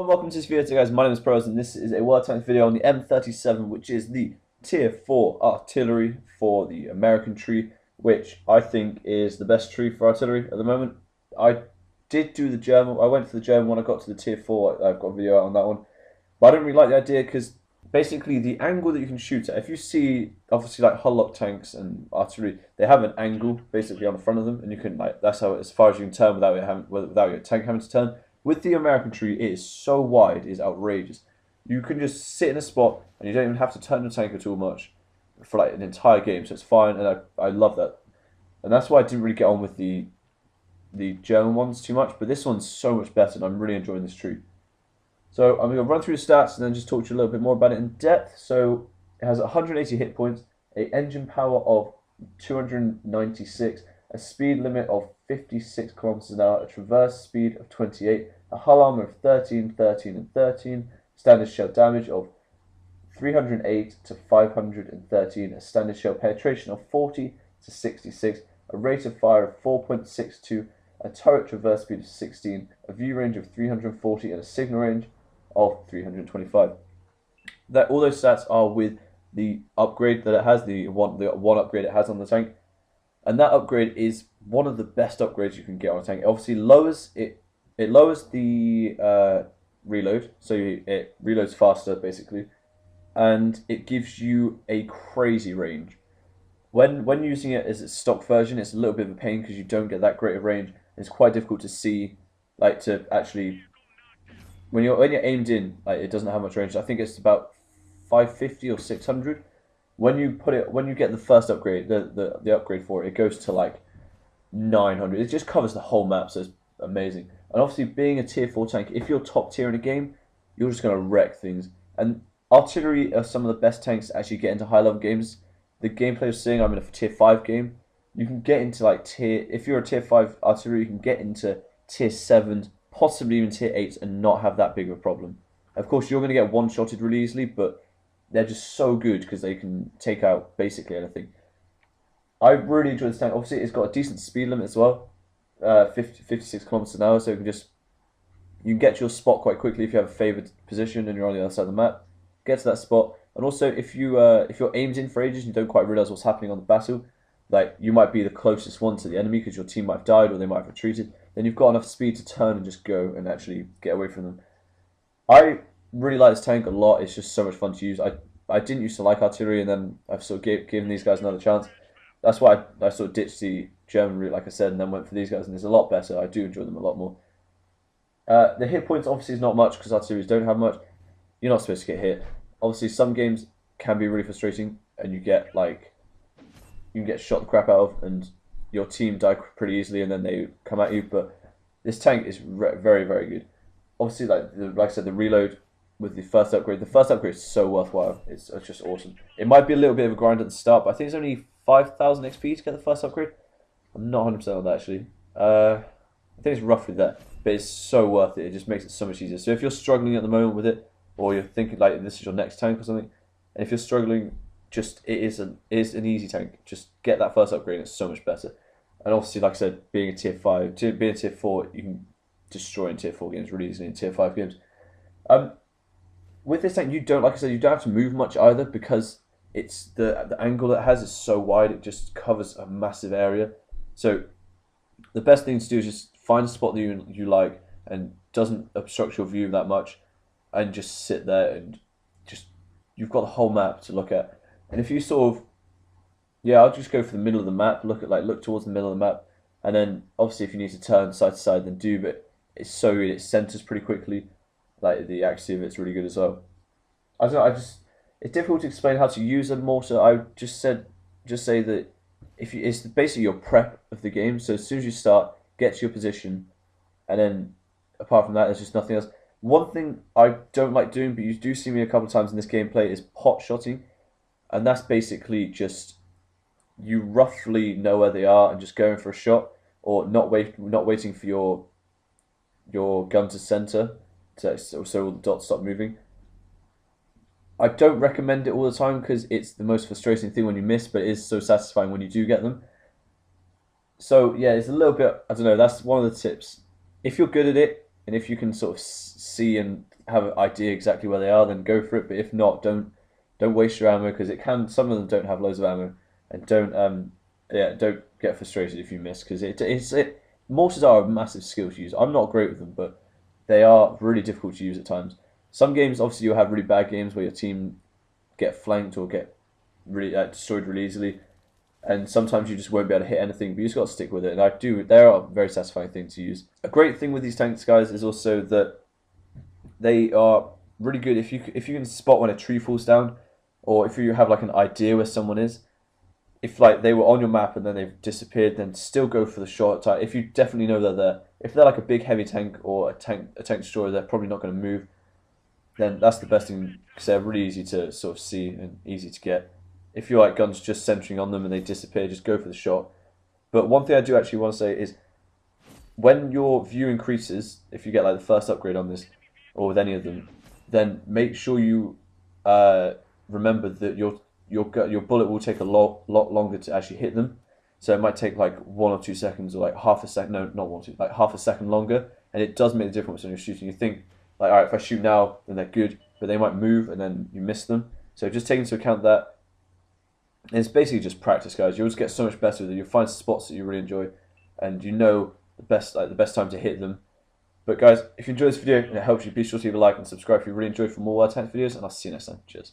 Hello, welcome to this video today, guys. My name is Pros, and this is a World Tanks video on the M37, which is the Tier 4 artillery for the American tree, which I think is the best tree for artillery at the moment. I did do the German, I went for the German one, I got to the Tier 4, I've got a video out on that one. But I didn't really like the idea because basically the angle that you can shoot at, if you see, obviously like hull lock tanks and artillery, they have an angle basically on the front of them, and you can, like, that's how, as far as you can turn without your tank having to turn. With the American tree, it is so wide, it is outrageous. You can just sit in a spot and you don't even have to turn the tank at all much for like an entire game, so it's fine, and I love that. And that's why I didn't really get on with the German ones too much, but this one's so much better, and I'm really enjoying this tree. So I'm going to run through the stats and then just talk to you a little bit more about it in depth. So it has 180 hit points, an engine power of 296, a speed limit of 56 kilometers an hour, a traverse speed of 28, a hull armor of 13, 13, and 13, standard shell damage of 308 to 513, a standard shell penetration of 40 to 66, a rate of fire of 4.62, a turret traverse speed of 16, a view range of 340, and a signal range of 325. All those stats are with the upgrade that it has, the one upgrade it has on the tank. And that upgrade is one of the best upgrades you can get on a tank. It obviously lowers the reload, so it reloads faster basically, and it gives you a crazy range. When using it as its stock version, it's a little bit of a pain because you don't get that great of range. It's quite difficult to see, like, to actually when you're aimed in, like, it doesn't have much range. I think it's about 550 or 600. When you get the first upgrade, the upgrade for it, it goes to like 900. It just covers the whole map, so it's amazing. And obviously, being a tier 4 tank, if you're top tier in a game, you're just going to wreck things. And artillery are some of the best tanks to actually get into high level games. The gameplay is saying I'm in a tier 5 game. You can get into like if you're a tier 5 artillery, you can get into tier 7s, possibly even tier 8s, and not have that big of a problem. Of course, you're going to get one-shotted really easily, but they're just so good because they can take out basically anything. I really enjoy this tank. Obviously, it's got a decent speed limit as well, 56 kilometers an hour, so you can get to your spot quite quickly if you have a favoured position and you're on the other side of the map. Get to that spot, and also if you're aimed in for ages and you don't quite realise what's happening on the battle, like you might be the closest one to the enemy because your team might have died or they might have retreated, then you've got enough speed to turn and just go and actually get away from them. I really like this tank a lot. It's just so much fun to use. I didn't used to like artillery, and then I've sort of given these guys another chance. That's why I sort of ditched the German route, like I said, and then went for these guys, and it's a lot better. I do enjoy them a lot more. The hit points obviously is not much because artilleries don't have much. You're not supposed to get hit. Obviously, some games can be really frustrating, and you can get shot the crap out of, and your team die pretty easily, and then they come at you. But this tank is very, very good. Obviously, like I said, the reload with the first upgrade. The first upgrade is so worthwhile. It's just awesome. It might be a little bit of a grind at the start, but I think it's only 5,000 XP to get the first upgrade. I'm not 100% on that actually. I think it's roughly there, but it's so worth it. It just makes it so much easier. So if you're struggling at the moment with it, or you're thinking like this is your next tank or something, and if you're struggling, it is an easy tank. Just get that first upgrade. It's so much better. And obviously, like I said, being a tier 5, being a tier 4, you can destroy in tier 4 games really easily in tier 5 games. With this tank, like I said, you don't have to move much either because it's the angle that it has is so wide. It just covers a massive area. So the best thing to do is just find a spot that you like and doesn't obstruct your view that much, and just sit there and you've got the whole map to look at. And if you sort of, I'll just go for the middle of the map. Look towards the middle of the map, and then obviously if you need to turn side to side, then do. But it's so good. It centers pretty quickly. Like the accuracy of it's really good as well. I don't know. It's difficult to explain how to use a mortar. I just say that it's basically your prep of the game. So as soon as you start, get to your position, and then apart from that, there's just nothing else. One thing I don't like doing, but you do see me a couple of times in this gameplay, is pot shotting, and that's basically just you roughly know where they are and just going for a shot, or not waiting for your gun to center, so all the dots stop moving. I don't recommend it all the time because it's the most frustrating thing when you miss, but it is so satisfying when you do get them. So yeah, it's a little bit, I don't know, that's one of the tips. If you're good at it, and if you can sort of see and have an idea exactly where they are, then go for it. But if not, don't waste your ammo, because it can. Some of them don't have loads of ammo, and don't get frustrated if you miss, because mortars are a massive skill to use. I'm not great with them, but they are really difficult to use at times. Some games, obviously, you'll have really bad games where your team get flanked or get really destroyed really easily, and sometimes you just won't be able to hit anything. But you just got to stick with it, and they are a very satisfying thing to use. A great thing with these tanks, guys, is also that they are really good if you can spot when a tree falls down, or if you have like an idea where someone is. If like they were on your map and then they've disappeared, then still go for the shot. If you definitely know they're there, if they're like a big heavy tank or a tank destroyer, they're probably not going to move. Then that's the best thing, because they're really easy to sort of see and easy to get. If your like gun's just centering on them and they disappear, just go for the shot. But one thing I do actually want to say is, when your view increases, if you get like the first upgrade on this, or with any of them, then make sure you remember that your bullet will take a lot longer to actually hit them. So it might take like 1 or 2 seconds, or like half a second. No, not 1 2, like half a second longer, and it does make a difference when you're shooting. You think like, all right, if I shoot now, then they're good, but they might move and then you miss them. So just take into account that. And it's basically just practice, guys. You'll just get so much better with it. You'll find spots that you really enjoy, and you know the best time to hit them. But guys, if you enjoyed this video and it helps you, be sure to leave a like and subscribe if you really enjoyed for more Wild Tanks videos, and I'll see you next time. Cheers.